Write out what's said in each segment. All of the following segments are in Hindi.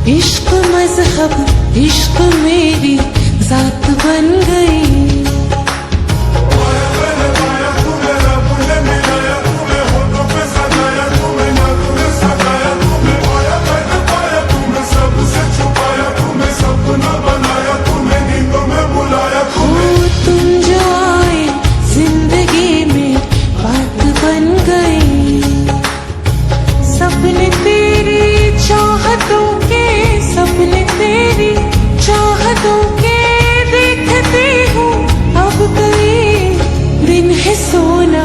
इश्क मजहब इश्क मेरी जात बन गई। सोना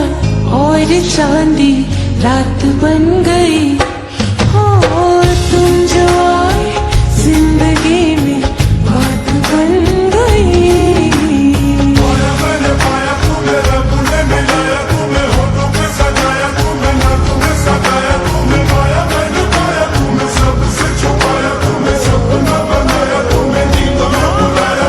और चांदी रात बन गई। हो तुम जो आए जिंदगी में बात बन गई। मैंने पाया तुम्हें रब ने मिलाया, तुम्हें होठों पे सजाया, तुम्हें ना तुम्हें सजाया, तुम्हें पाया मैंने पाया, तुम्हें सबसे छुपाया, तुम्हें सपना बनाया, तुम्हें नींदों में बुलाया,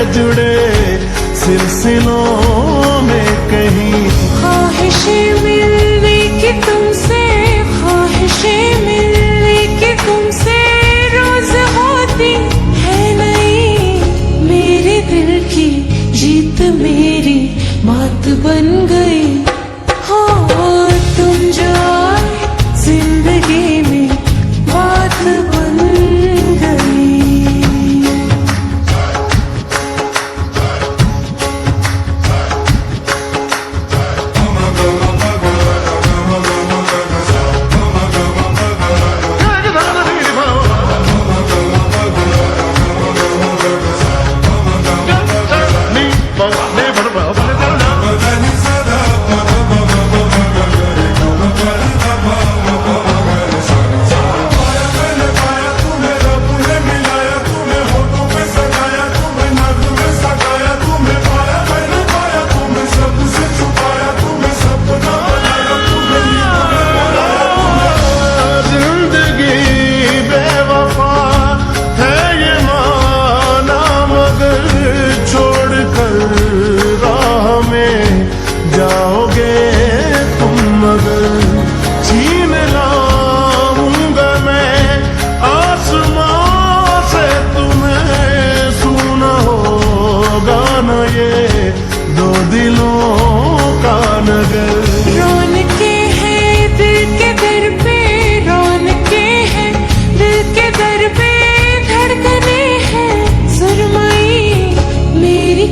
जुड़े सिलसिलों में कहीं ख्वाहिशें मिलने की तुमसे, ख्वाहिशें मिलने की तुमसे रोज होती है नहीं। मेरे दिल की जीत मेरी मात बन गई। हो तुम जो आए जिंदगी में बात बन गई।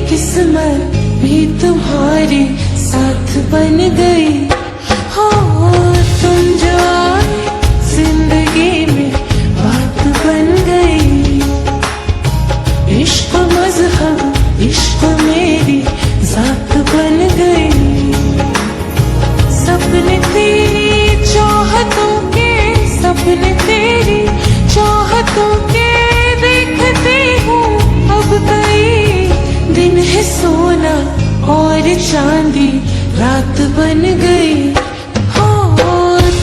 किस्मत भी तुम्हारे साथ बन गई। हो तुम जो आए जिंदगी में बात बन गई। इश्क मजहब इश्क मेरी जात बन गई। सपने तेरी चाहतों के, सपने तेरी चाहतों के देखते हूँ अब कई दिन है सोना और चांदी रात बन गई। हो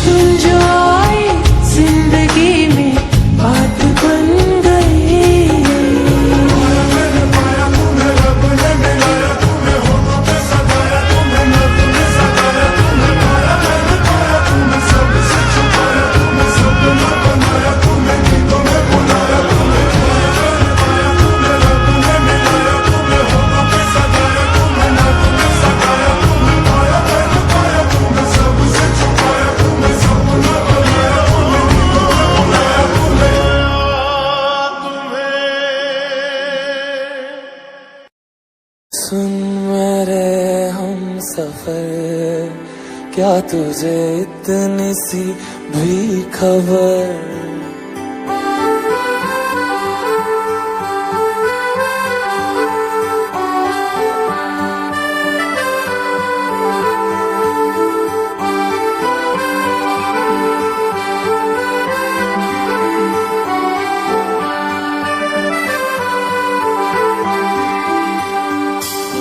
तुम जो आए जिंदगी में बात बन गई। मैंने पाया तुम्हें रब ने मिलाया, तुम्हें होठों पे सजाया, तुम्हें ना तुम्हें सजाया, तुम्हें पाया मैंने पाया, तुम्हें सबसे छुपाया, तुम्हें सपना बनाया, तुम्हें नींदों में बुलाया, तुम्हें मैंने पाया तुम्हें रब ने मिलाया, तुम्हें होठों पे सजाया, तुम्हें ना तुम्हें सजाया, तुम्हें पाया मैंने पाया, सुन मेरे हम सफर, क्या तुझे इतनी सी भी खबर?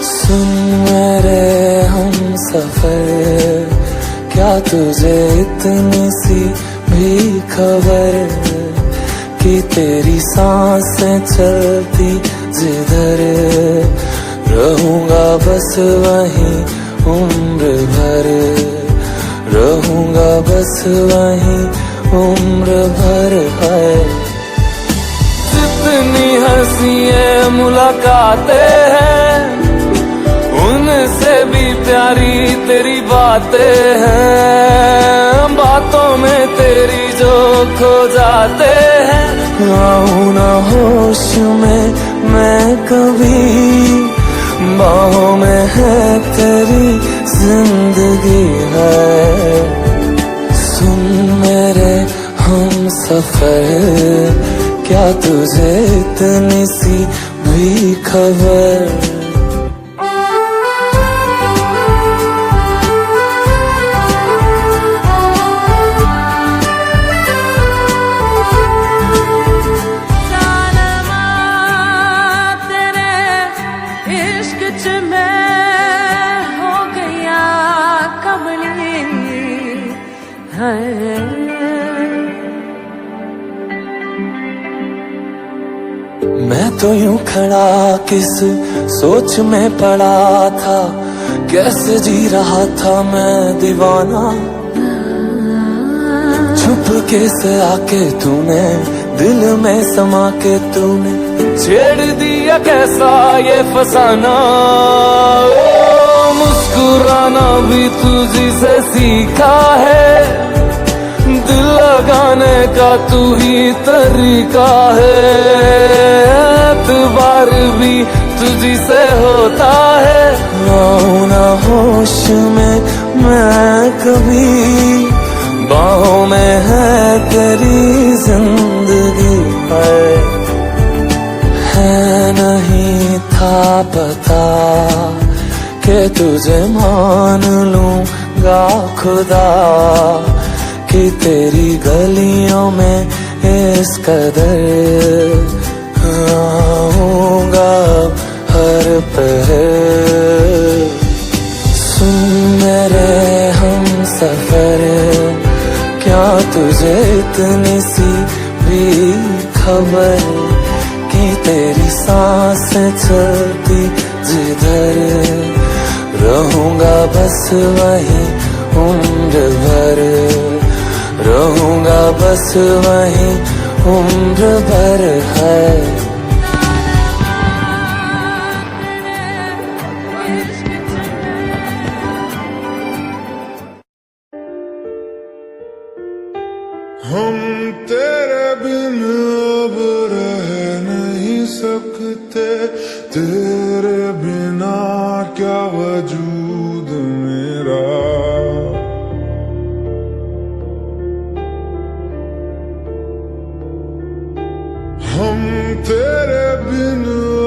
सुन मेरे हम सफर, क्या तुझे इतनी सी भी खबर कि तेरी सांसें चलती जिधर, रहूंगा बस वहीं उम्र भर, रहूंगा बस वहीं उम्र भर है। जितनी हंसी मुलाकातें हैं, उनसे भी प्यारी तेरी बातें हैं, बातों में तेरी जो खो जाते हैं। आऊं ना होश में मैं कभी, बाहों में है तेरी जिंदगी है। सुन मेरे हम सफर, क्या तुझे इतनी सी भी खबर? मैं तो यूं खड़ा किस सोच में पड़ा था, कैसे जी रहा था मैं दीवाना। छुप के से आके तूने दिल में समा के तूने छेड़ दिया कैसा ये फसाना। मुस्कुराना भी तुझी से सीखा है, दिल लगाने का तू ही तरीका है। एतबार भी तुझी से होता है, आऊं ना होश में मैं कभी, बाहों में है तेरी जिंदगी है। नहीं था पता कि तुझे मान लूंगा खुदा, कि तेरी गलियों में इस कदर आऊंगा हर पहर। सुन मेरे हम सफर, क्या तुझे इतनी सी भी खबर कि तेरी सांसें चलती जिधर, रहूंगा बस वहीं उम्र भर, रहूंगा बस वहीं उम्र भर है। हम तेरे बिन अब रह नहीं सकते, तेरे बिना क्या वजूद मेरा। हम तेरे बिन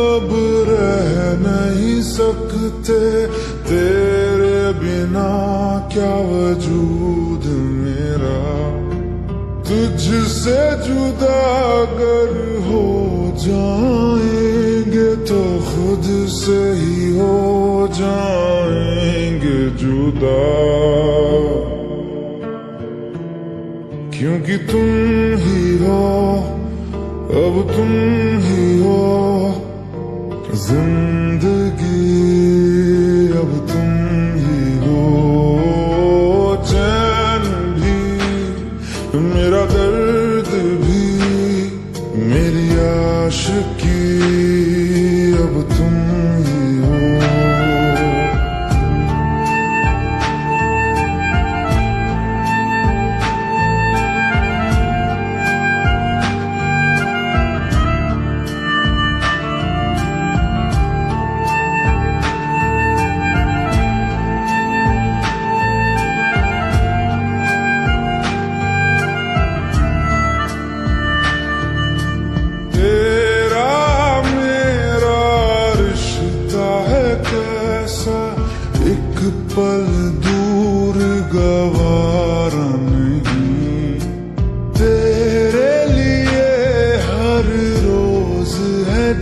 अब रह नहीं सकते, तेरे बिना क्या वजूद मेरा। तुझसे जुदा अगर हो जाएंगे तो खुद से ही हो जाएंगे जुदा। क्योंकि तुम ही हो, अब तुम ही हो जिंदगी, अब तुम ही हो चैन भी, मेरा दर्द भी, मेरी आशिकी, अब तुम ही हो।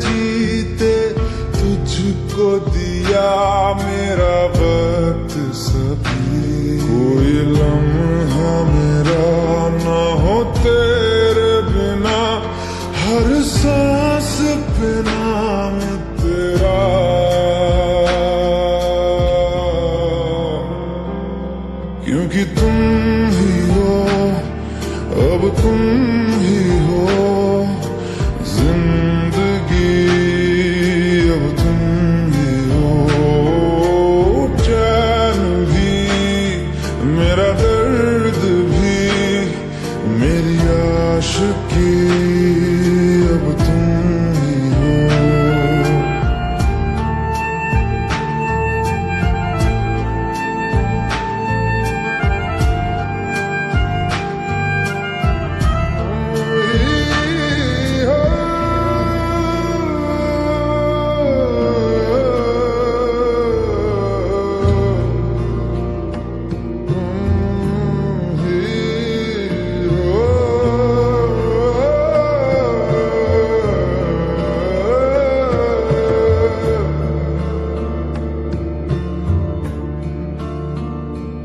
जीते तुझको दिया मेरा वक्त सभी, कोई लम्हा मेरा ना हो तेरे बिना, हर सांस पे नाम तेरा, क्योंकि तुम ही हो, अब तुम ही हो जिंदगी, अब तुम ही हो चैन भी, मेरा दर्द भी, मेरी आशिकी, अब तुम ही हो।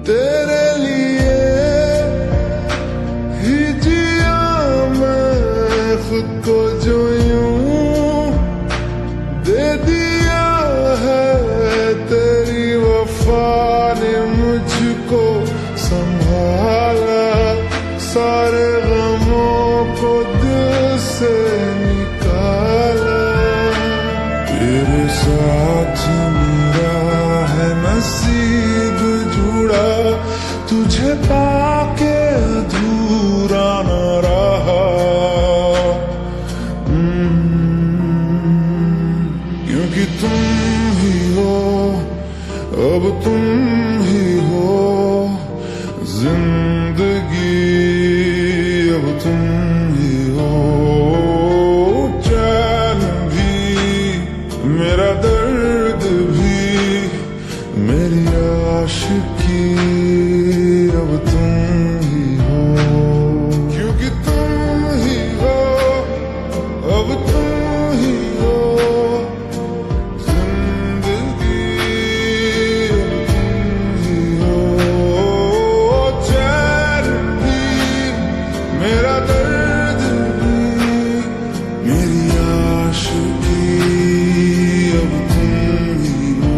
तेरे लिए ही जिया मैं खुद को, जो यूं दे दिया है तेरी वफा ने मुझको संभाला, सारे गमों को दिल से निकाला, तेरे साथ मेरा है नसीब जुड़ा, तुझे पाके अधूरा न रहा, क्योंकि तुम ही हो, अब तुम ही हो जिंदगी, अब तुम ही हो चैन भी, मेरा दर्द भी, मेरी आशिकी, अब तुम ही हो, क्योंकि तुम ही हो, अब तुम ही हो जिंदगी, अब तुम ही हो चैन भी, मेरा दर्द भी, मेरी आशिकी, अब तुम ही हो।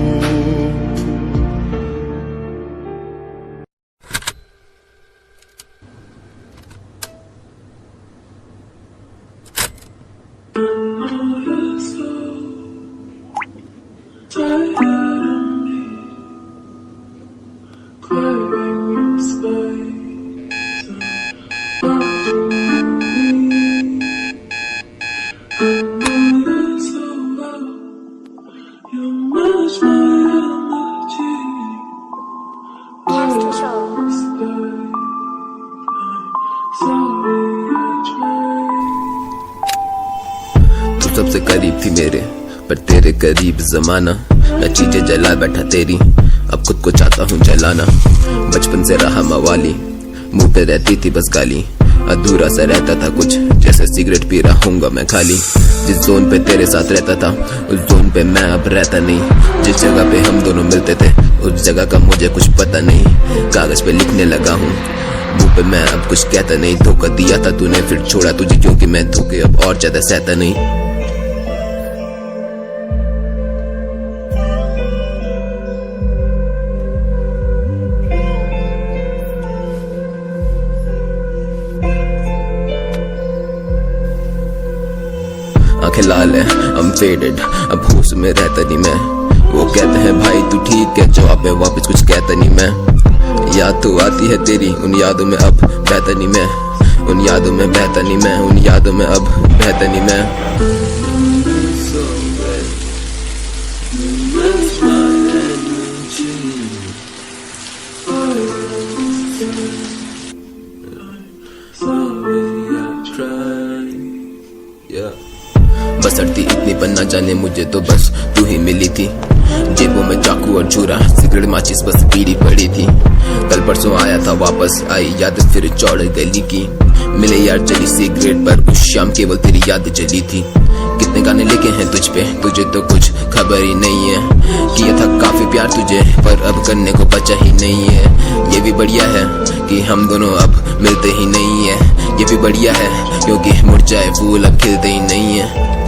तू सबसे करीब थी मेरे, पर तेरे करीब जमाना, मैं चीजें जला बैठा तेरी, अब खुद को चाहता हूँ जलाना, बचपन से रहा मवाली, मुंह पे रहती थी बस गाली, अधूरा सा रहता था कुछ, जैसे सिगरेट पी रहा हूँगा मैं खाली, जिस जोन पे तेरे साथ रहता था उस जोन पे मैं अब रहता नहीं, जिस जगह पे हम दोनों मिलते थे उस जगह का मुझे कुछ पता नहीं, कागज पे लिखने लगा हूँ, मुंह पे मैं अब कुछ कहता नहीं, धोखा दिया था तूने फिर छोड़ा तुझे, क्योंकि मैं धोखे अब और ज्यादा सहता नहीं। आंखें लाल है, I'm faded, अब होश में रहता नहीं मैं, वो कहते हैं भाई तू ठीक है, जवाब में वापस कुछ कहता नहीं मैं, याद तो आती है तेरी, उन यादों में अब बहता नहीं मैं, उन यादों में बहता नहीं मैं, उन यादों में अब बहता नहीं मैं। बसरती इतनी बनना जाने मुझे तो बस तू ही मिली थी, जेबों में चाकू और छुरा, सिगरेट माचिस बस पीड़ी पड़ी थी, कल परसों आया था वापस आई याद फिर चौड़ गली की, मिले यार जली सिगरेट पर उस शाम केवल तेरी याद जली थी, कितने गाने लिखे हैं तुझ पे, तुझे तो कुछ खबर ही नहीं है। किया था काफी प्यार तुझे पर अब करने को बचा ही नहीं है। ये भी बढ़िया है कि हम दोनों अब मिलते ही नहीं है। ये भी बढ़िया है क्योंकि मुरझाए फूल अब खिलते ही नहीं है।